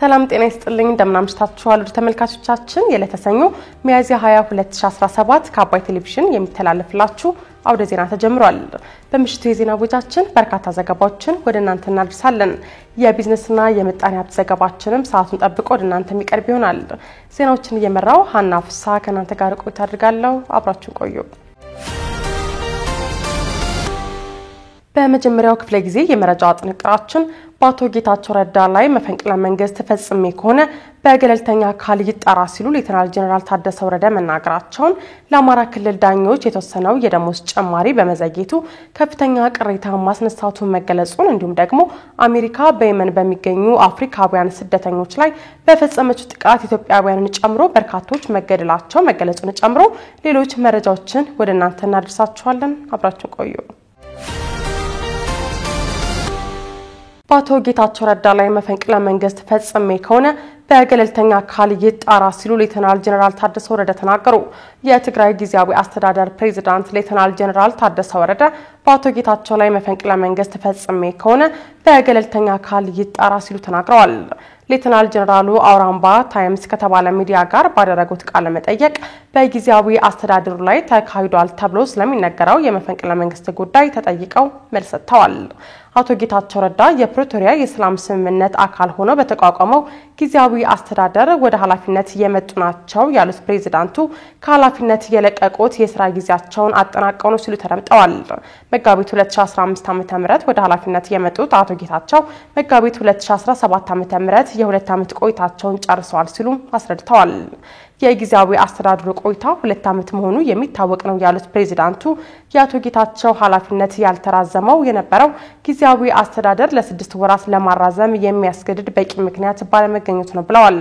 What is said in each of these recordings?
ሰላም ጤና ይስጥልኝ እንደምናምሽታችኋል ወደ ተመልካቾቻችን የለተሰኙ ሚያዝያ 20 2017 ከአባይ ቴሌቪዥን የሚተላለፍላችሁ አውደ ዜና ተጀምሯል። በምሽቱ የዜና ወጃችን በርካታ ዘገባዎችን ወደ እናንተ እናደርሳለን። የቢዝነስና የምጣኔ ሀብት ዘገባችንም ሰዓቱን ጠብቆ ወደ እናንተ የሚቀርብ ይሆናል። ዜናዎችን እየመራው ሀና ፍሳ ከናንተ ጋር ቆይታ አድርጋለሁ። አብራችሁን ቆዩ። በመጀመሪያው ክፍለ ጊዜ የመረጃ ጥንቅራችን በአቶ ጌታቸው ረዳ ላይ መፈንቅለ መንግስት ፈጽሜ ከሆነ በገለልተኛ አካል ይጣራ ሲሉ ሌተናል ጄኔራል ታደሰ ወረደ መናገራቸውን፣ ለአማራ ክልል ዳኞች የተወሰነው የደሞዝ ጭማሪ በመዘግየቱ ከፍተኛ ቅሬታ ማስነሳቱን መገለጹን፣ እንዲሁም ደግሞ አሜሪካ በየመን በሚገኙ አፍሪካውያን ስደተኞች ላይ በፈጸመችው ጥቃት ኢትዮጵያውያንን ጨምሮ በርካቶች መገደላቸው መገለጹን ጨምሮ ሌሎች መረጃዎችን ወደ እናንተ እናደርሳችኋለን። አብራችሁ ቆዩ። በአቶ ጌታቸው ረዳ ላይ መፈንቅለ መንግስት ፈጽሜ ከሆነ በገለልተኛ አካል ይጣራ ሲሉ ሌተናል ጄኔራል ታደሰ ወረደ ተናገሩ። የትግራይ ጊዜያዊ አስተዳደር ፕሬዝዳንት ሌተናል ጄኔራል ታደሰ ወረደ በአቶ ጌታቸው ላይ መፈንቅለ መንግስት ፈጽሜ ከሆነ በገለልተኛ አካል ይጣራ ሲሉ ተናግረዋል። ሌተናል ጄኔራሉ አውራምባ ታይምስ ከተባለ ሚዲያ ጋር ባደረጉት ቃለ መጠይቅ በጊዜያዊ አስተዳደሩ ላይ ተካሂዷል ተብሎ ስለሚነገረው የመፈንቅለ መንግስት ጉዳይ ተጠይቀው መልስ ሰጥተዋል። አቶ ጌታቸው ረዳ የፕሪቶሪያ የሰላም ስምምነት አካል ሆኖ በተቋቋመው ጊዜያዊ አስተዳደር ወደ ኃላፊነት የመጡ ናቸው ያሉት ፕሬዝዳንቱ ከኃላፊነት የለቀቁት የሥራ ጊዜያቸውን አጠናቀው ነው ሲሉ ተደምጠዋል። መጋቢት 2015 ዓ.ም ወደ ኃላፊነት የመጡት አቶ ጌታቸው መጋቢት 2017 ዓ.ም የሁለት ዓመት ቆይታቸውን ጨርሰዋል ሲሉ አስረድተዋል። የጊዜያዊ አስተዳደሩ ቆይታ 2 ዓመት መሆኑ የሚታወቅ ነው ያሉት ፕሬዝዳንቱ የአቶ ጌታቸው ኃላፊነት ያልተራዘመው የነበረው ጊዜያዊ አስተዳደር ለ6 ወራት ለማራዘም የሚያስገድድ በቂ ምክንያት ባለመገኘቱ ነው ብለዋል።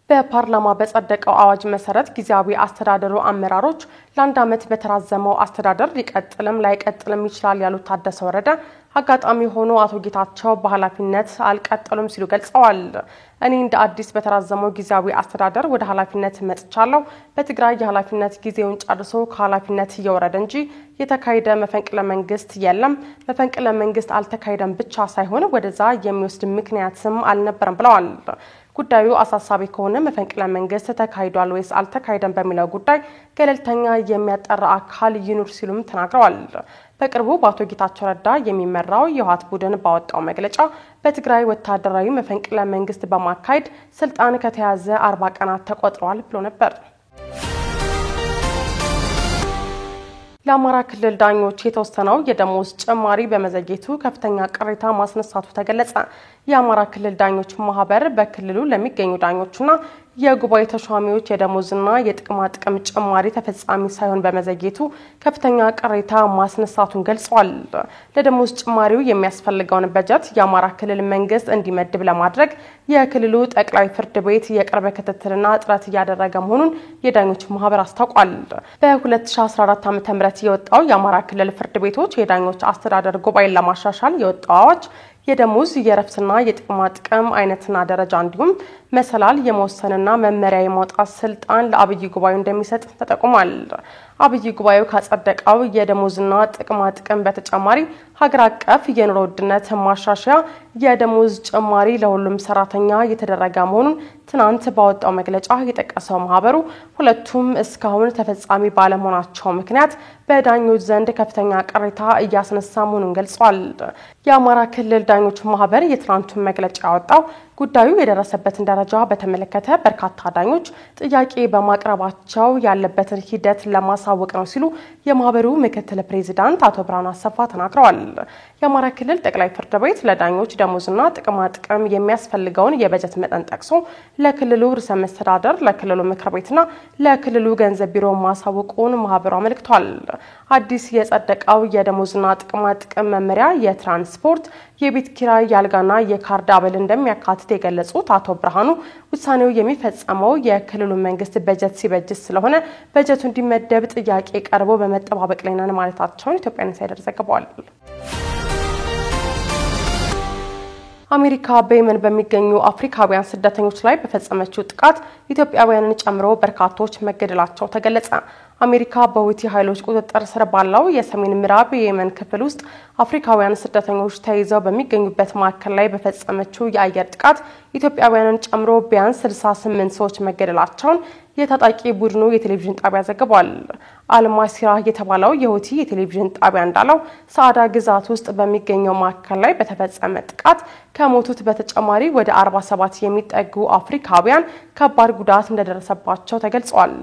በፓርላማ በጸደቀው አዋጅ መሰረት ጊዜያዊ አስተዳደሩ አመራሮች ለአንድ ዓመት በተራዘመው አስተዳደር ሊቀጥልም ላይቀጥልም ይችላል ያሉት ታደሰ ወረደ አጋጣሚ ሆኖ አቶ ጌታቸው በኃላፊነት አልቀጠሉም ሲሉ ገልጸዋል። እኔ እንደ አዲስ በተራዘመው ጊዜያዊ አስተዳደር ወደ ኃላፊነት መጥቻለሁ። በትግራይ የኃላፊነት ጊዜውን ጨርሶ ከኃላፊነት እየወረደ እንጂ የተካሄደ መፈንቅለ መንግስት የለም። መፈንቅለ መንግስት አልተካሄደም ብቻ ሳይሆን ወደዛ የሚወስድ ምክንያትም አልነበረም ብለዋል። ጉዳዩ አሳሳቢ ከሆነ መፈንቅለ መንግስት ተካሂዷል ወይስ አልተካሄደም በሚለው ጉዳይ ገለልተኛ የሚያጣራ አካል ይኑር ሲሉም ተናግረዋል። በቅርቡ በአቶ ጌታቸው ረዳ የሚመራው የህወሓት ቡድን ባወጣው መግለጫ በትግራይ ወታደራዊ መፈንቅለ መንግስት በማካሄድ ስልጣን ከተያዘ 40 ቀናት ተቆጥረዋል ብሎ ነበር። ለአማራ ክልል ዳኞች የተወሰነው የደሞዝ ጭማሪ በመዘግየቱ ከፍተኛ ቅሬታ ማስነሳቱ ተገለጸ። የአማራ ክልል ዳኞች ማህበር በክልሉ ለሚገኙ ዳኞችና የጉባኤ ተሿሚዎች የደሞዝና የጥቅማ ጥቅም ጭማሪ ተፈጻሚ ሳይሆን በመዘግየቱ ከፍተኛ ቅሬታ ማስነሳቱን ገልጿል። ለደሞዝ ጭማሪው የሚያስፈልገውን በጀት የአማራ ክልል መንግስት እንዲመድብ ለማድረግ የክልሉ ጠቅላይ ፍርድ ቤት የቅርብ ክትትልና ጥረት እያደረገ መሆኑን የዳኞች ማህበር አስታውቋል። በ2014 ዓ.ም የወጣው የአማራ ክልል ፍርድ ቤቶች የዳኞች አስተዳደር ጉባኤን ለማሻሻል የወጣው አዋጅ የደሞዝ የረፍትና የጥቅማ ጥቅም አይነትና ደረጃ እንዲሁም መሰላል የመወሰንና መመሪያ የማውጣት ስልጣን ለአብይ ጉባኤው እንደሚሰጥ ተጠቁሟል። አብይ ጉባኤው ካጸደቀው የደሞዝና ጥቅማ ጥቅም በተጨማሪ ሀገር አቀፍ የኑሮ ውድነት ማሻሻያ የደሞዝ ጭማሪ ለሁሉም ሰራተኛ የተደረገ መሆኑን ትናንት ባወጣው መግለጫ የጠቀሰው ማህበሩ ሁለቱም እስካሁን ተፈጻሚ ባለመሆናቸው ምክንያት በዳኞች ዘንድ ከፍተኛ ቅሬታ እያስነሳ መሆኑን ገልጿል። የአማራ ክልል ዳኞች ማህበር የትናንቱን መግለጫ ያወጣው ጉዳዩ የደረሰበትን ደረጃ በተመለከተ በርካታ ዳኞች ጥያቄ በማቅረባቸው ያለበትን ሂደት ለማሳወቅ ነው ሲሉ የማህበሩ ምክትል ፕሬዝዳንት አቶ ብርሃኑ አሰፋ ተናግረዋል። የአማራ ክልል ጠቅላይ ፍርድ ቤት ለዳኞች ደሞዝና ጥቅማ ጥቅም የሚያስፈልገውን የበጀት መጠን ጠቅሶ ለክልሉ ርዕሰ መስተዳደር፣ ለክልሉ ምክር ቤትና ለክልሉ ገንዘብ ቢሮ ማሳወቁን ማህበሩ አመልክቷል። አዲስ የጸደቀው የደሞዝና ጥቅማ ጥቅም መመሪያ የትራንስፖርት፣ የቤት ኪራይ፣ የአልጋና የካርድ አበል እንደሚያካትት የገለጹት አቶ ብርሃኑ ውሳኔው የሚፈጸመው የክልሉ መንግስት በጀት ሲበጅት ስለሆነ በጀቱ እንዲመደብ ጥያቄ ቀርቦ በመጠባበቅ ላይ ነን ማለታቸውን ኢትዮጵያ ኢንሳይደር ዘግቧል። አሜሪካ በየመን በሚገኙ አፍሪካውያን ስደተኞች ላይ በፈጸመችው ጥቃት ኢትዮጵያውያንን ጨምሮ በርካቶች መገደላቸው ተገለጸ። አሜሪካ በሁቲ ኃይሎች ቁጥጥር ስር ባለው የሰሜን ምዕራብ የየመን ክፍል ውስጥ አፍሪካውያን ስደተኞች ተይዘው በሚገኙበት ማዕከል ላይ በፈጸመችው የአየር ጥቃት ኢትዮጵያውያንን ጨምሮ ቢያንስ 68 ሰዎች መገደላቸውን የታጣቂ ቡድኑ የቴሌቪዥን ጣቢያ ዘግቧል። አልማሲራ የተባለው የሁቲ የቴሌቪዥን ጣቢያ እንዳለው ሳዕዳ ግዛት ውስጥ በሚገኘው ማዕከል ላይ በተፈጸመ ጥቃት ከሞቱት በተጨማሪ ወደ 47 የሚጠጉ አፍሪካውያን ከባድ ጉዳት እንደደረሰባቸው ተገልጿል።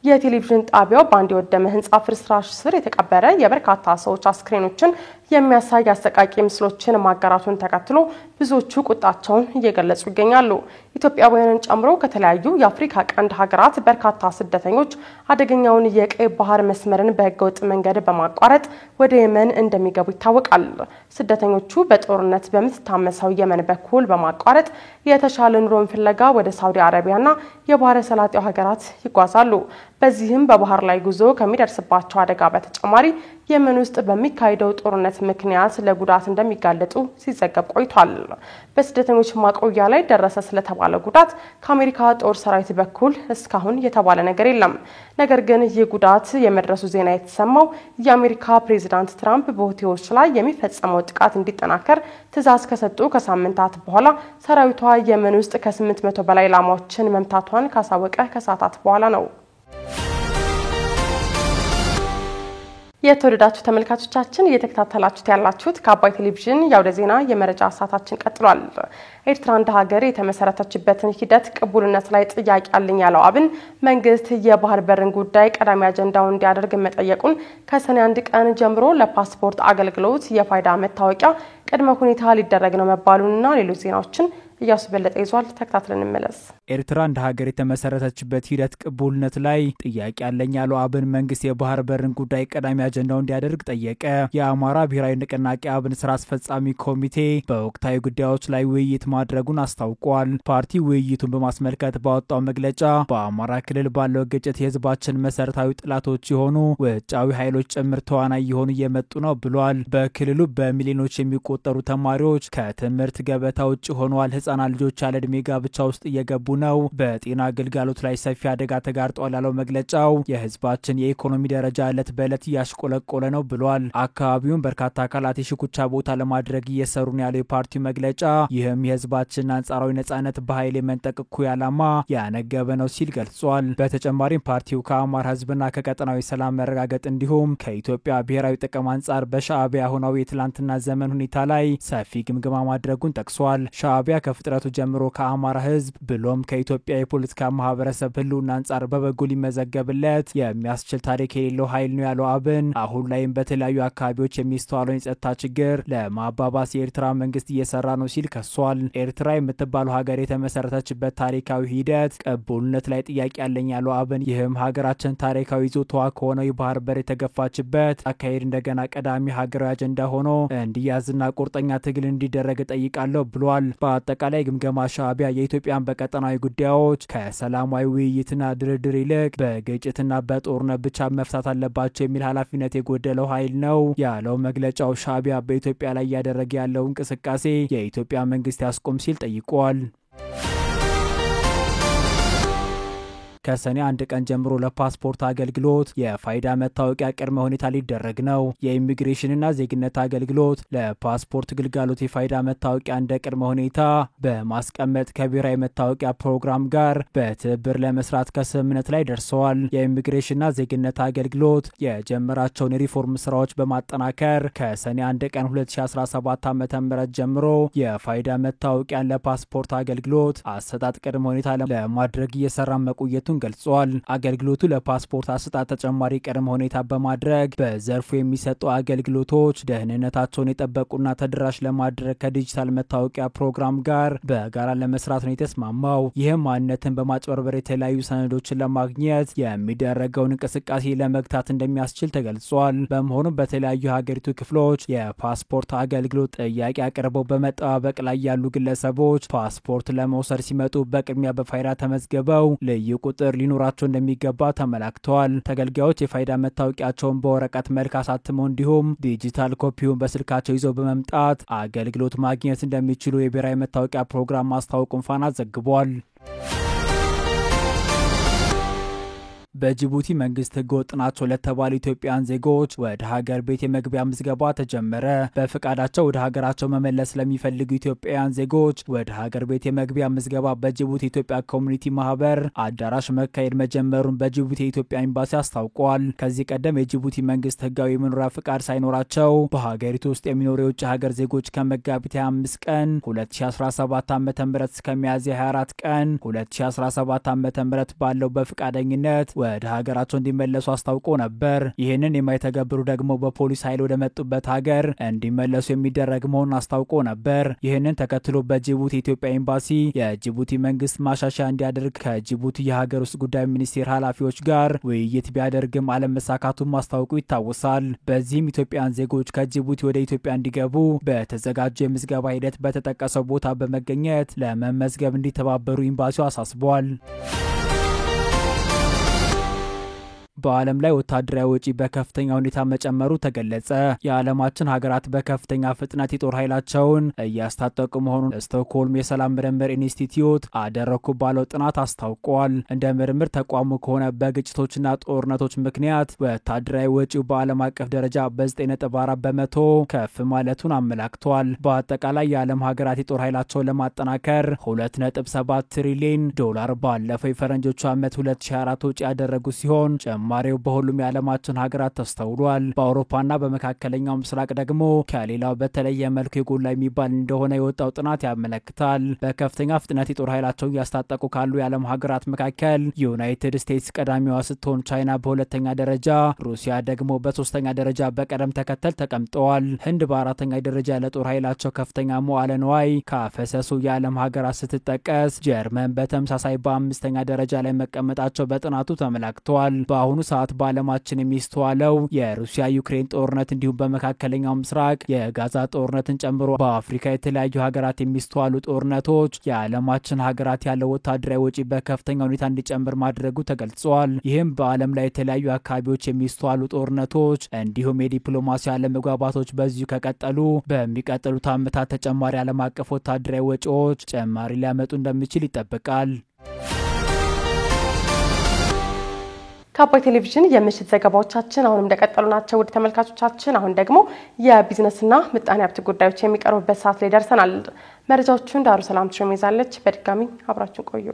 የቴሌቪዥን ጣቢያው በአንድ የወደመ ህንጻ ፍርስራሽ ስር የተቀበረ የበርካታ ሰዎች አስክሬኖችን የሚያሳይ አሰቃቂ ምስሎችን ማጋራቱን ተከትሎ ብዙዎቹ ቁጣቸውን እየገለጹ ይገኛሉ። ኢትዮጵያውያንን ጨምሮ ከተለያዩ የአፍሪካ ቀንድ ሀገራት በርካታ ስደተኞች አደገኛውን የቀይ ባህር መስመርን በህገወጥ መንገድ በማቋረጥ ወደ የመን እንደሚገቡ ይታወቃል። ስደተኞቹ በጦርነት በምትታመሰው የመን በኩል በማቋረጥ የተሻለ ኑሮን ፍለጋ ወደ ሳውዲ አረቢያና የባህረ ሰላጤው ሀገራት ይጓዛሉ። በዚህም በባህር ላይ ጉዞ ከሚደርስባቸው አደጋ በተጨማሪ የመን ውስጥ በሚካሄደው ጦርነት ምክንያት ለጉዳት እንደሚጋለጡ ሲዘገብ ቆይቷል። በስደተኞች ማቆያ ላይ ደረሰ ስለተባለ ጉዳት ከአሜሪካ ጦር ሰራዊት በኩል እስካሁን የተባለ ነገር የለም። ነገር ግን ይህ ጉዳት የመድረሱ ዜና የተሰማው የአሜሪካ ፕሬዝዳንት ትራምፕ በሁቲዎች ላይ የሚፈጸመው ጥቃት እንዲጠናከር ትዕዛዝ ከሰጡ ከሳምንታት በኋላ ሰራዊቷ የመን ውስጥ ከ800 በላይ ኢላማዎችን መምታቷን ካሳወቀ ከሰዓታት በኋላ ነው። የተወደዳችሁ ተመልካቾቻችን እየተከታተላችሁት ያላችሁት ከአባይ ቴሌቪዥን የአውደ ዜና የመረጃ ሰዓታችን ቀጥሏል። ኤርትራ እንደ ሀገር የተመሰረተችበትን ሂደት ቅቡልነት ላይ ጥያቄ አለኝ ያለው አብን መንግስት የባህር በርን ጉዳይ ቀዳሚ አጀንዳው እንዲያደርግ መጠየቁን ከሰኔ 1 ቀን ጀምሮ ለፓስፖርት አገልግሎት የፋይዳ መታወቂያ ቅድመ ሁኔታ ሊደረግ ነው መባሉንና ሌሎች ዜናዎችን እያስበለጠ ይዟል። ተከታትለን እንመለስ። ኤርትራ እንደ ሀገር የተመሰረተችበት ሂደት ቅቡልነት ላይ ጥያቄ አለኝ ያለው አብን መንግስት የባህር በርን ጉዳይ ቀዳሚ አጀንዳው እንዲያደርግ ጠየቀ። የአማራ ብሔራዊ ንቅናቄ አብን ስራ አስፈጻሚ ኮሚቴ በወቅታዊ ጉዳዮች ላይ ውይይት ማድረጉን አስታውቋል። ፓርቲው ውይይቱን በማስመልከት ባወጣው መግለጫ በአማራ ክልል ባለው ግጭት የህዝባችን መሰረታዊ ጥላቶች የሆኑ ውጫዊ ኃይሎች ጭምር ተዋናይ የሆኑ እየመጡ ነው ብሏል። በክልሉ በሚሊዮኖች የሚቆጠሩ ተማሪዎች ከትምህርት ገበታ ውጭ ሆነዋል። ህጻናት ልጆች ያለ ዕድሜ ጋብቻ ውስጥ እየገቡ ነው። በጤና አገልግሎት ላይ ሰፊ አደጋ ተጋርጧል ያለው መግለጫው የህዝባችን የኢኮኖሚ ደረጃ ዕለት በዕለት እያሽቆለቆለ ነው ብሏል። አካባቢውን በርካታ አካላት የሽኩቻ ቦታ ለማድረግ እየሰሩ ነው ያለው የፓርቲው መግለጫ ይህም የህዝባችን አንጻራዊ ነጻነት በኃይል የመንጠቅ እኩይ ዓላማ ያነገበ ነው ሲል ገልጿል። በተጨማሪም ፓርቲው ከአማራ ህዝብና ከቀጠናዊ ሰላም መረጋገጥ እንዲሁም ከኢትዮጵያ ብሔራዊ ጥቅም አንጻር በሻዕቢያ ሆነው የትላንትና ዘመን ሁኔታ ላይ ሰፊ ግምገማ ማድረጉን ጠቅሷል። ሻዕቢያ ከፍጥረቱ ጀምሮ ከአማራ ህዝብ ብሎም ከኢትዮጵያ የፖለቲካ ማህበረሰብ ህልውና አንጻር በበጎ ሊመዘገብለት የሚያስችል ታሪክ የሌለው ኃይል ነው ያለው አብን አሁን ላይም በተለያዩ አካባቢዎች የሚስተዋለው የጸጥታ ችግር ለማባባስ የኤርትራ መንግስት እየሰራ ነው ሲል ከሷል። ኤርትራ የምትባለው ሀገር የተመሰረተችበት ታሪካዊ ሂደት ቅቡልነት ላይ ጥያቄ ያለኝ ያለው አብን ይህም ሀገራችን ታሪካዊ ይዞታዋ ከሆነው የባህር በር የተገፋችበት አካሄድ እንደገና ቀዳሚ ሀገራዊ አጀንዳ ሆኖ እንዲያዝና ቁርጠኛ ትግል እንዲደረግ ጠይቃለሁ ብሏል። በአጠቃላይ ግምገማ ሻዕቢያ የኢትዮጵያን በቀጠናዊ ጉዳዮች ከሰላማዊ ውይይትና ድርድር ይልቅ በግጭትና በጦርነት ብቻ መፍታት አለባቸው የሚል ኃላፊነት የጎደለው ኃይል ነው ያለው መግለጫው ሻዕቢያ በኢትዮጵያ ላይ ያደረገ ያለው እንቅስቃሴ የኢትዮጵያ መንግስት ያስቆም ሲል ጠይቋል። ከሰኔ 1 ቀን ጀምሮ ለፓስፖርት አገልግሎት የፋይዳ መታወቂያ ቅድመ ሁኔታ ሊደረግ ነው። የኢሚግሬሽንና ዜግነት አገልግሎት ለፓስፖርት ግልጋሎት የፋይዳ መታወቂያ እንደ ቅድመ ሁኔታ በማስቀመጥ ከብሔራዊ መታወቂያ ፕሮግራም ጋር በትብብር ለመስራት ከስምምነት ላይ ደርሰዋል። የኢሚግሬሽንና ዜግነት አገልግሎት የጀመራቸውን ሪፎርም ስራዎች በማጠናከር ከሰኔ 1 ቀን 2017 ዓ.ም ጀምሮ የፋይዳ መታወቂያን ለፓስፖርት አገልግሎት አሰጣጥ ቅድመ ሁኔታ ለማድረግ እየሰራ መቆየቱ ገልጿል። አገልግሎቱ ለፓስፖርት አሰጣጥ ተጨማሪ ቅድመ ሁኔታ በማድረግ በዘርፉ የሚሰጡ አገልግሎቶች ደህንነታቸውን የጠበቁና ተደራሽ ለማድረግ ከዲጂታል መታወቂያ ፕሮግራም ጋር በጋራ ለመስራት ነው የተስማማው። ይህም ማንነትን በማጭበርበር የተለያዩ ሰነዶችን ለማግኘት የሚደረገውን እንቅስቃሴ ለመግታት እንደሚያስችል ተገልጿል። በመሆኑም በተለያዩ ሀገሪቱ ክፍሎች የፓስፖርት አገልግሎት ጥያቄ አቅርበው በመጠባበቅ ላይ ያሉ ግለሰቦች ፓስፖርት ለመውሰድ ሲመጡ በቅድሚያ በፋይዳ ተመዝግበው ልዩ ቁጥር ሊኖራቸው እንደሚገባ ተመላክተዋል። ተገልጋዮች የፋይዳ መታወቂያቸውን በወረቀት መልክ አሳትመው እንዲሁም ዲጂታል ኮፒውን በስልካቸው ይዘው በመምጣት አገልግሎት ማግኘት እንደሚችሉ የብሔራዊ መታወቂያ ፕሮግራም ማስታወቁን ፋና ዘግቧል። በጅቡቲ መንግስት ህገወጥ ናቸው ለተባሉ ኢትዮጵያውያን ዜጎች ወደ ሀገር ቤት የመግቢያ ምዝገባ ተጀመረ። በፍቃዳቸው ወደ ሀገራቸው መመለስ ለሚፈልጉ ኢትዮጵያውያን ዜጎች ወደ ሀገር ቤት የመግቢያ ምዝገባ በጅቡቲ ኢትዮጵያ ኮሚኒቲ ማህበር አዳራሽ መካሄድ መጀመሩን በጅቡቲ የኢትዮጵያ ኤምባሲ አስታውቋል። ከዚህ ቀደም የጅቡቲ መንግስት ህጋዊ መኖሪያ ፍቃድ ሳይኖራቸው በሀገሪቱ ውስጥ የሚኖሩ የውጭ ሀገር ዜጎች ከመጋቢት 25 ቀን 2017 ዓ.ም እስከ ሚያዝያ 24 ቀን 2017 ዓ.ም ባለው በፍቃደኝነት ወደ ሀገራቸው እንዲመለሱ አስታውቆ ነበር። ይህንን የማይተገብሩ ደግሞ በፖሊስ ኃይል ወደ መጡበት ሀገር እንዲመለሱ የሚደረግ መሆኑን አስታውቆ ነበር። ይህንን ተከትሎ በጅቡቲ ኢትዮጵያ ኤምባሲ የጅቡቲ መንግስት ማሻሻያ እንዲያደርግ ከጅቡቲ የሀገር ውስጥ ጉዳይ ሚኒስቴር ኃላፊዎች ጋር ውይይት ቢያደርግም አለመሳካቱን ማስታወቁ ይታወሳል። በዚህም ኢትዮጵያውያን ዜጎች ከጅቡቲ ወደ ኢትዮጵያ እንዲገቡ በተዘጋጀው የምዝገባ ሂደት በተጠቀሰው ቦታ በመገኘት ለመመዝገብ እንዲተባበሩ ኤምባሲው አሳስቧል። በዓለም ላይ ወታደራዊ ወጪ በከፍተኛ ሁኔታ መጨመሩ ተገለጸ። የዓለማችን ሀገራት በከፍተኛ ፍጥነት የጦር ኃይላቸውን እያስታጠቁ መሆኑን ስቶክሆልም የሰላም ምርምር ኢንስቲትዩት አደረኩ ባለው ጥናት አስታውቋል። እንደ ምርምር ተቋሙ ከሆነ በግጭቶችና ጦርነቶች ምክንያት ወታደራዊ ወጪው በዓለም አቀፍ ደረጃ በ9.4% ከፍ ማለቱን አመላክቷል። በአጠቃላይ የዓለም ሀገራት የጦር ኃይላቸውን ለማጠናከር $2.7 ትሪሊዮን ባለፈው የፈረንጆቹ ዓመት 2024 ወጪ ያደረጉ ሲሆን ማሪው በሁሉም የዓለማችን ሀገራት ተስተውሏል። በአውሮፓና በመካከለኛው ምስራቅ ደግሞ ከሌላው በተለየ መልኩ የጎላ የሚባል እንደሆነ የወጣው ጥናት ያመለክታል። በከፍተኛ ፍጥነት የጦር ኃይላቸውን ያስታጠቁ ካሉ የዓለም ሀገራት መካከል ዩናይትድ ስቴትስ ቀዳሚዋ ስትሆን ቻይና በሁለተኛ ደረጃ፣ ሩሲያ ደግሞ በሶስተኛ ደረጃ በቀደም ተከተል ተቀምጠዋል። ህንድ በአራተኛ ደረጃ ለጦር ኃይላቸው ከፍተኛ መዋዕለ ንዋይ ካፈሰሱ የዓለም ሀገራት ስትጠቀስ፣ ጀርመን በተመሳሳይ በአምስተኛ ደረጃ ላይ መቀመጣቸው በጥናቱ ተመላክቷል። በአሁኑ ሰዓት በዓለማችን የሚስተዋለው የሩሲያ ዩክሬን ጦርነት እንዲሁም በመካከለኛው ምስራቅ የጋዛ ጦርነትን ጨምሮ በአፍሪካ የተለያዩ ሀገራት የሚስተዋሉ ጦርነቶች የዓለማችን ሀገራት ያለው ወታደራዊ ወጪ በከፍተኛ ሁኔታ እንዲጨምር ማድረጉ ተገልጿል። ይህም በዓለም ላይ የተለያዩ አካባቢዎች የሚስተዋሉ ጦርነቶች እንዲሁም የዲፕሎማሲ አለመግባባቶች በዚሁ ከቀጠሉ በሚቀጥሉት ዓመታት ተጨማሪ ዓለም አቀፍ ወታደራዊ ወጪዎች ጭማሪ ሊያመጡ እንደሚችል ይጠበቃል። ከአባይ ቴሌቪዥን የምሽት ዘገባዎቻችን አሁንም እንደቀጠሉ ናቸው። ውድ ተመልካቾቻችን አሁን ደግሞ የቢዝነስና ምጣኔ ሀብት ጉዳዮች የሚቀርቡበት ሰዓት ላይ ደርሰናል። መረጃዎቹን ዳሩ ሰላም ትሾም ይዛለች። በድጋሚ አብራችሁን ቆዩ።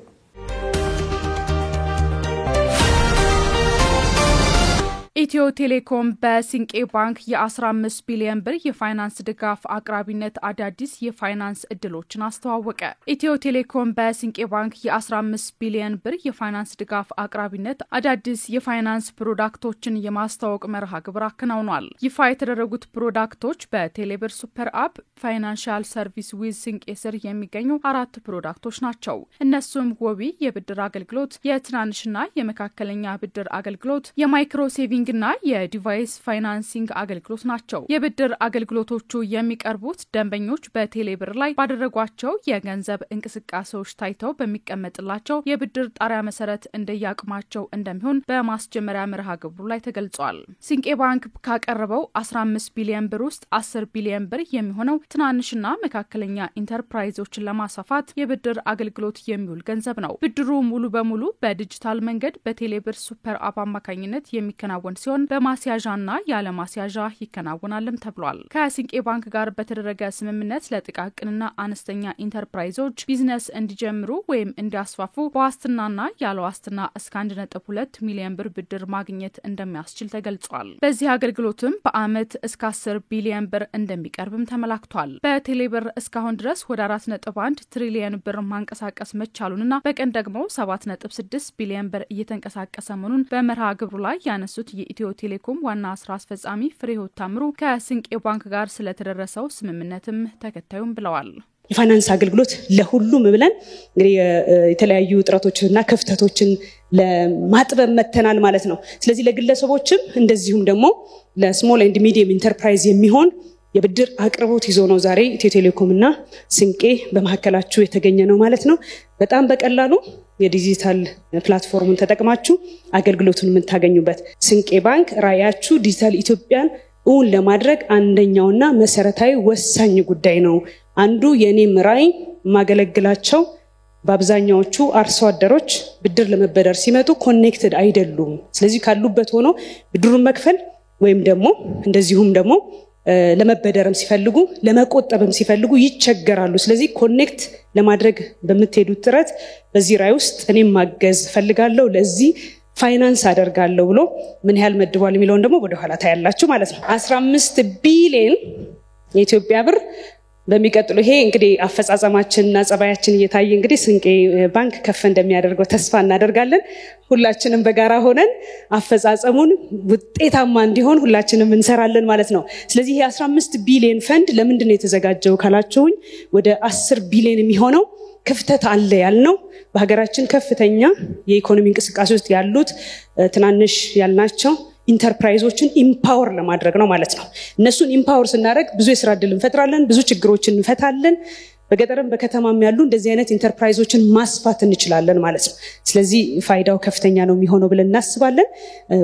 ኢትዮ ቴሌኮም በሲንቄ ባንክ የ15 ቢሊዮን ብር የፋይናንስ ድጋፍ አቅራቢነት አዳዲስ የፋይናንስ እድሎችን አስተዋወቀ። ኢትዮ ቴሌኮም በሲንቄ ባንክ የ15 ቢሊዮን ብር የፋይናንስ ድጋፍ አቅራቢነት አዳዲስ የፋይናንስ ፕሮዳክቶችን የማስተዋወቅ መርሃ ግብር አከናውኗል። ይፋ የተደረጉት ፕሮዳክቶች በቴሌብር ሱፐር አፕ፣ ፋይናንሻል ሰርቪስ ዊዝ ሲንቄ ስር የሚገኙ 4 ፕሮዳክቶች ናቸው። እነሱም ወቢ የብድር አገልግሎት፣ የትናንሽና የመካከለኛ ብድር አገልግሎት፣ የማይክሮ ሴቪንግ ና የዲቫይስ ፋይናንሲንግ አገልግሎት ናቸው። የብድር አገልግሎቶቹ የሚቀርቡት ደንበኞች በቴሌብር ላይ ባደረጓቸው የገንዘብ እንቅስቃሴዎች ታይተው በሚቀመጥላቸው የብድር ጣሪያ መሰረት እንደያቅማቸው እንደሚሆን በማስጀመሪያ መርሃ ግብሩ ላይ ተገልጿል። ሲንቄ ባንክ ካቀረበው 15 ቢሊዮን ብር ውስጥ 10 ቢሊዮን ብር የሚሆነው ትናንሽና መካከለኛ ኢንተርፕራይዞችን ለማሳፋት የብድር አገልግሎት የሚውል ገንዘብ ነው። ብድሩ ሙሉ በሙሉ በዲጂታል መንገድ በቴሌብር ሱፐር አፕ አማካኝነት የሚከናወን ሲሆን በማስያዣና ያለ ማስያዣ ይከናወናልም ተብሏል። ከሲንቄ ባንክ ጋር በተደረገ ስምምነት ለጥቃቅንና አነስተኛ ኢንተርፕራይዞች ቢዝነስ እንዲጀምሩ ወይም እንዲያስፋፉ በዋስትናና ያለ ዋስትና እስከ 1.2 ሚሊዮን ብር ብድር ማግኘት እንደሚያስችል ተገልጿል። በዚህ አገልግሎትም በአመት እስከ 10 ቢሊዮን ብር እንደሚቀርብም ተመላክቷል። በቴሌብር እስካሁን ድረስ ወደ 4.1 ትሪሊዮን ብር ማንቀሳቀስ መቻሉንና በቀን ደግሞ 7.6 ቢሊዮን ብር እየተንቀሳቀሰ መሆኑን በመርሃ ግብሩ ላይ ያነሱት የኢትዮ ቴሌኮም ዋና ስራ አስፈጻሚ ፍሬህይወት ታምሩ ከሲንቄ ባንክ ጋር ስለተደረሰው ስምምነትም ተከታዩም ብለዋል። የፋይናንስ አገልግሎት ለሁሉም ብለን እንግዲህ የተለያዩ ጥረቶችና ክፍተቶችን ለማጥበብ መተናል ማለት ነው። ስለዚህ ለግለሰቦችም እንደዚሁም ደግሞ ለስሞል ኤንድ ሚዲየም ኢንተርፕራይዝ የሚሆን የብድር አቅርቦት ይዞ ነው ዛሬ ኢትዮ ቴሌኮምና ሲንቄ በመሐከላችሁ የተገኘ ነው ማለት ነው። በጣም በቀላሉ የዲጂታል ፕላትፎርሙን ተጠቅማችሁ አገልግሎቱን የምታገኙበት ሲንቄ ባንክ ራያችሁ ዲጂታል ኢትዮጵያን እውን ለማድረግ አንደኛውና መሰረታዊ ወሳኝ ጉዳይ ነው። አንዱ የኔም ራይ ማገለግላቸው በአብዛኛዎቹ አርሶ አደሮች ብድር ለመበደር ሲመጡ ኮኔክትድ አይደሉም። ስለዚህ ካሉበት ሆኖ ብድሩን መክፈል ወይም ደግሞ እንደዚሁም ደግሞ ለመበደርም ሲፈልጉ ለመቆጠብም ሲፈልጉ ይቸገራሉ። ስለዚህ ኮኔክት ለማድረግ በመትሄዱት ጥረት በዚህ ራይ ውስጥ እኔም ማገዝ ፈልጋለሁ ለዚህ ፋይናንስ አደርጋለሁ ብሎ ምን ያህል መድቧል የሚለውን ደግሞ ወደ ኋላ ታያላችሁ ማለት ነው። 15 ቢሊዮን የኢትዮጵያ ብር በሚቀጥለው ይሄ እንግዲህ አፈጻጸማችንና ጸባያችን እየታየ እንግዲህ ስንቄ ባንክ ከፍ እንደሚያደርገው ተስፋ እናደርጋለን። ሁላችንም በጋራ ሆነን አፈጻጸሙን ውጤታማ እንዲሆን ሁላችንም እንሰራለን ማለት ነው። ስለዚህ ይሄ 15 ቢሊዮን ፈንድ ለምንድን ነው የተዘጋጀው ካላችሁኝ ወደ 10 ቢሊዮን የሚሆነው ክፍተት አለ ያልነው በሀገራችን ከፍተኛ የኢኮኖሚ እንቅስቃሴ ውስጥ ያሉት ትናንሽ ያልናቸው ኢንተርፕራይዞችን ኢምፓወር ለማድረግ ነው ማለት ነው። እነሱን ኢምፓወር ስናደርግ ብዙ የሥራ ዕድል እንፈጥራለን፣ ብዙ ችግሮችን እንፈታለን። በገጠርም በከተማም ያሉ እንደዚህ አይነት ኢንተርፕራይዞችን ማስፋት እንችላለን ማለት ነው። ስለዚህ ፋይዳው ከፍተኛ ነው የሚሆነው ብለን እናስባለን።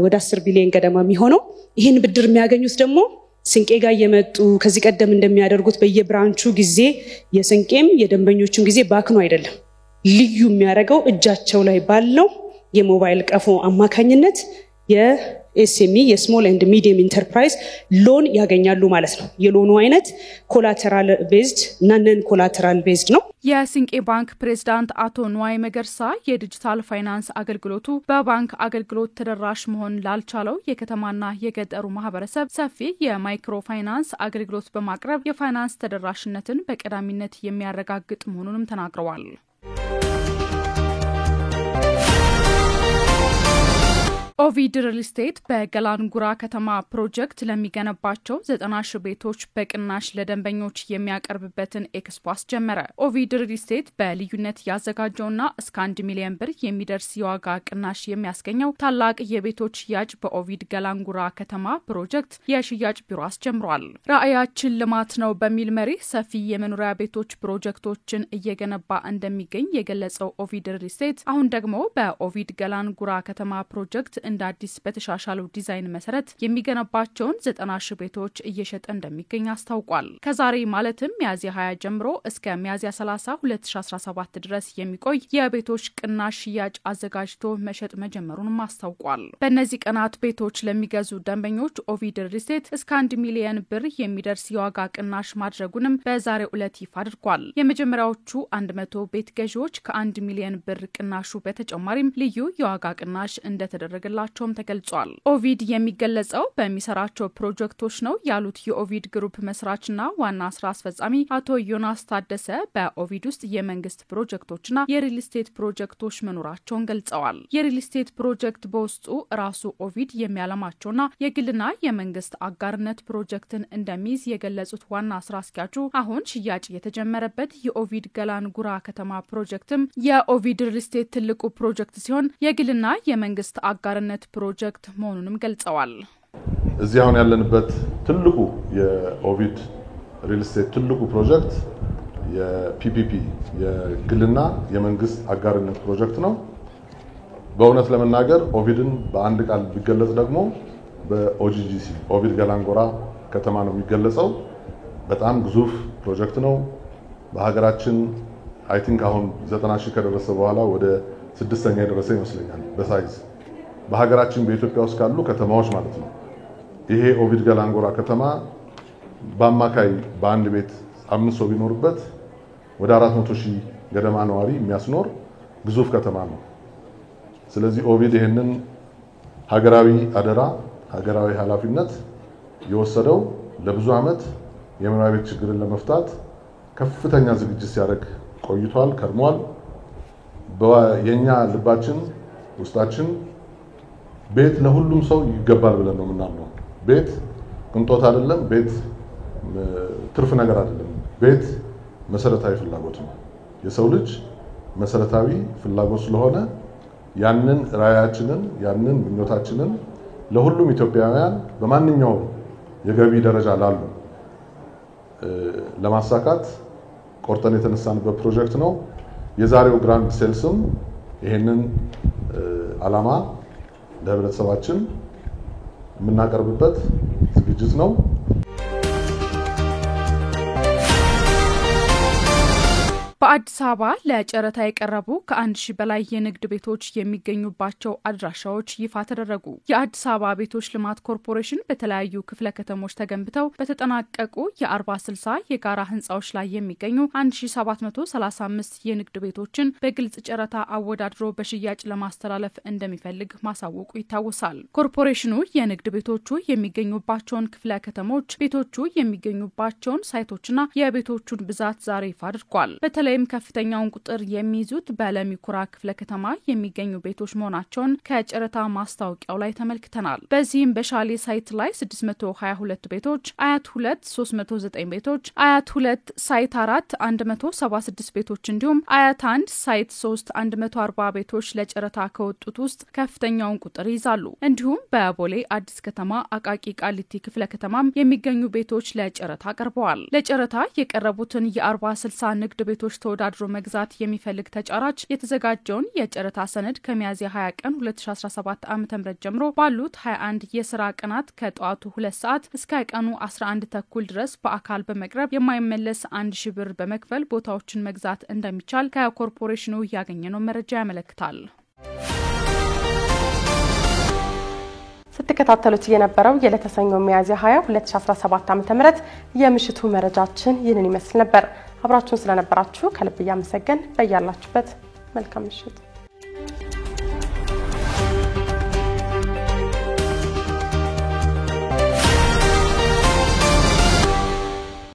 ወደ 10 ቢሊዮን ገደማ የሚሆነው ይህን ብድር የሚያገኙት ደግሞ ስንቄ ጋር የመጡ ከዚህ ቀደም እንደሚያደርጉት በየብራንቹ ጊዜ የስንቄም የደንበኞቹም ጊዜ ባክኖ አይደለም። ልዩ የሚያደርገው እጃቸው ላይ ባለው የሞባይል ቀፎ አማካኝነት የኤስኤምኢ የስሞል ኤንድ ሚዲየም ኢንተርፕራይዝ ሎን ያገኛሉ ማለት ነው። የሎኑ አይነት ኮላተራል ቤዝድ እና ነን ኮላተራል ቤዝድ ነው። የስንቄ ባንክ ፕሬዝዳንት አቶ ንዋይ መገርሳ የዲጂታል ፋይናንስ አገልግሎቱ በባንክ አገልግሎት ተደራሽ መሆን ላልቻለው የከተማና የገጠሩ ማህበረሰብ ሰፊ የማይክሮ ፋይናንስ አገልግሎት በማቅረብ የፋይናንስ ተደራሽነትን በቀዳሚነት የሚያረጋግጥ መሆኑንም ተናግረዋል። ኦቪድ ሪል ስቴት በገላንጉራ ከተማ ፕሮጀክት ለሚገነባቸው 90 ሺህ ቤቶች በቅናሽ ለደንበኞች የሚያቀርብበትን ኤክስፖ አስጀመረ። ኦቪድ ሪል ስቴት በልዩነት ያዘጋጀውና እስከ 1 ሚሊዮን ብር የሚደርስ የዋጋ ቅናሽ የሚያስገኘው ታላቅ የቤቶች ሽያጭ በኦቪድ ገላንጉራ ከተማ ፕሮጀክት የሽያጭ ቢሮ አስጀምሯል። ራዕያችን ልማት ነው በሚል መሪ ሰፊ የመኖሪያ ቤቶች ፕሮጀክቶችን እየገነባ እንደሚገኝ የገለጸው ኦቪድ ሪል ስቴት አሁን ደግሞ በኦቪድ ገላንጉራ ከተማ ፕሮጀክት እንደ አዲስ በተሻሻለው ዲዛይን መሰረት የሚገነባቸውን 90 ሺህ ቤቶች እየሸጠ እንደሚገኝ አስታውቋል። ከዛሬ ማለትም ሚያዝያ 20 ጀምሮ እስከ ሚያዝያ 30 2017 ድረስ የሚቆይ የቤቶች ቅናሽ ሽያጭ አዘጋጅቶ መሸጥ መጀመሩንም አስታውቋል። በእነዚህ ቀናት ቤቶች ለሚገዙ ደንበኞች ኦቪድ ሪል ስቴት እስከ 1 ሚሊዮን ብር የሚደርስ የዋጋ ቅናሽ ማድረጉንም በዛሬው ዕለት ይፋ አድርጓል። የመጀመሪያዎቹ 100 ቤት ገዢዎች ከ1 ሚሊዮን ብር ቅናሹ በተጨማሪም ልዩ የዋጋ ቅናሽ እንደተደረገላቸውም ተገልጿል። ኦቪድ የሚገለጸው በሚሰራቸው ፕሮጀክቶች ነው ያሉት የኦቪድ ግሩፕ መስራችና ዋና ስራ አስፈጻሚ አቶ ዮናስ ታደሰ በኦቪድ ውስጥ የመንግስት ፕሮጀክቶችና የሪል ስቴት ፕሮጀክቶች መኖራቸውን ገልጸዋል። የሪል ስቴት ፕሮጀክት በውስጡ ራሱ ኦቪድ የሚያለማቸውና የግልና የመንግስት አጋርነት ፕሮጀክትን እንደሚይዝ የገለጹት ዋና ስራ አስኪያጁ አሁን ሽያጭ የተጀመረበት የኦቪድ ገላንጉራ ከተማ ፕሮጀክትም የኦቪድ ሪል ስቴት ትልቁ ፕሮጀክት ሲሆን የግልና የመንግስት አጋርነት ፕሮጀክት መሆኑንም ገልጸዋል። እዚህ አሁን ያለንበት ትልቁ የኦቪድ ሪል ስቴት ትልቁ ፕሮጀክት የፒፒፒ የግልና የመንግስት አጋርነት ፕሮጀክት ነው። በእውነት ለመናገር ኦቪድን በአንድ ቃል ቢገለጽ ደግሞ በኦጂጂሲ ኦቪድ ገላንጉራ ከተማ ነው የሚገለጸው። በጣም ግዙፍ ፕሮጀክት ነው። በሀገራችን አይ ቲንክ አሁን 90 ሺህ ከደረሰ በኋላ ወደ 6ኛ የደረሰ ይመስለኛል በሳይዝ በሀገራችን በኢትዮጵያ ውስጥ ካሉ ከተማዎች ማለት ነው። ይሄ ኦቪድ ገላንጉራ ከተማ በአማካይ በአንድ ቤት 5 ሰው ቢኖርበት ወደ 400 ሺህ ገደማ ነዋሪ የሚያስኖር ግዙፍ ከተማ ነው። ስለዚህ ኦቪድ ይሄንን ሀገራዊ አደራ ሀገራዊ ኃላፊነት የወሰደው ለብዙ ዓመት የመኖሪያ ቤት ችግርን ለመፍታት ከፍተኛ ዝግጅት ሲያደርግ ቆይቷል ከርሟል። የኛ ልባችን ውስጣችን ቤት ለሁሉም ሰው ይገባል ብለን ነው የምናምነው። ቤት ቅንጦት አይደለም፣ ቤት ትርፍ ነገር አይደለም። ቤት መሰረታዊ ፍላጎት ነው። የሰው ልጅ መሰረታዊ ፍላጎት ስለሆነ ያንን ራዕያችንን ያንን ምኞታችንን ለሁሉም ኢትዮጵያውያን በማንኛውም የገቢ ደረጃ ላሉ ለማሳካት ቆርጠን የተነሳንበት ፕሮጀክት ነው። የዛሬው ግራንድ ሴልስም ይሄንን ዓላማ ለህብረተሰባችን የምናቀርብበት ዝግጅት ነው። በአዲስ አበባ ለጨረታ የቀረቡ ከ1000 በላይ የንግድ ቤቶች የሚገኙባቸው አድራሻዎች ይፋ ተደረጉ። የአዲስ አበባ ቤቶች ልማት ኮርፖሬሽን በተለያዩ ክፍለ ከተሞች ተገንብተው በተጠናቀቁ የ40/60 የጋራ ህንጻዎች ላይ የሚገኙ 1735 የንግድ ቤቶችን በግልጽ ጨረታ አወዳድሮ በሽያጭ ለማስተላለፍ እንደሚፈልግ ማሳወቁ ይታወሳል። ኮርፖሬሽኑ የንግድ ቤቶቹ የሚገኙባቸውን ክፍለ ከተሞች፣ ቤቶቹ የሚገኙባቸውን ሳይቶችና የቤቶቹን ብዛት ዛሬ ይፋ አድርጓል። በተለይም ከፍተኛውን ቁጥር የሚይዙት በለሚ ኩራ ክፍለ ከተማ የሚገኙ ቤቶች መሆናቸውን ከጨረታ ማስታወቂያው ላይ ተመልክተናል። በዚህም በሻሌ ሳይት ላይ 622 ቤቶች፣ አያት 2 309 ቤቶች፣ አያት 2 ሳይት 4 176 ቤቶች እንዲሁም አያት 1 ሳይት 3 140 ቤቶች ለጨረታ ከወጡት ውስጥ ከፍተኛውን ቁጥር ይዛሉ። እንዲሁም በቦሌ አዲስ ከተማ አቃቂ ቃሊቲ ክፍለ ከተማም የሚገኙ ቤቶች ለጨረታ ቀርበዋል። ለጨረታ የቀረቡትን የ40/60 ንግድ ቤቶች ተወዳድሮ መግዛት የሚፈልግ ተጫራች የተዘጋጀውን የጨረታ ሰነድ ከሚያዝያ 20 ቀን 2017 ዓ.ም ጀምሮ ባሉት 21 የሥራ ቀናት ከጠዋቱ 2 ሰዓት እስከ ቀኑ 11 ተኩል ድረስ በአካል በመቅረብ የማይመለስ 1000 ብር በመክፈል ቦታዎችን መግዛት እንደሚቻል ከኮርፖሬሽኑ ያገኘነው መረጃ ያመለክታል። ስትከታተሉት የነበረው የለተሰኞ ሚያዝያ 20 2017 ዓ.ም የምሽቱ መረጃችን ይህንን ይመስል ነበር። አብራችሁን ስለነበራችሁ ከልብ እያመሰገን በያላችሁበት መልካም ምሽት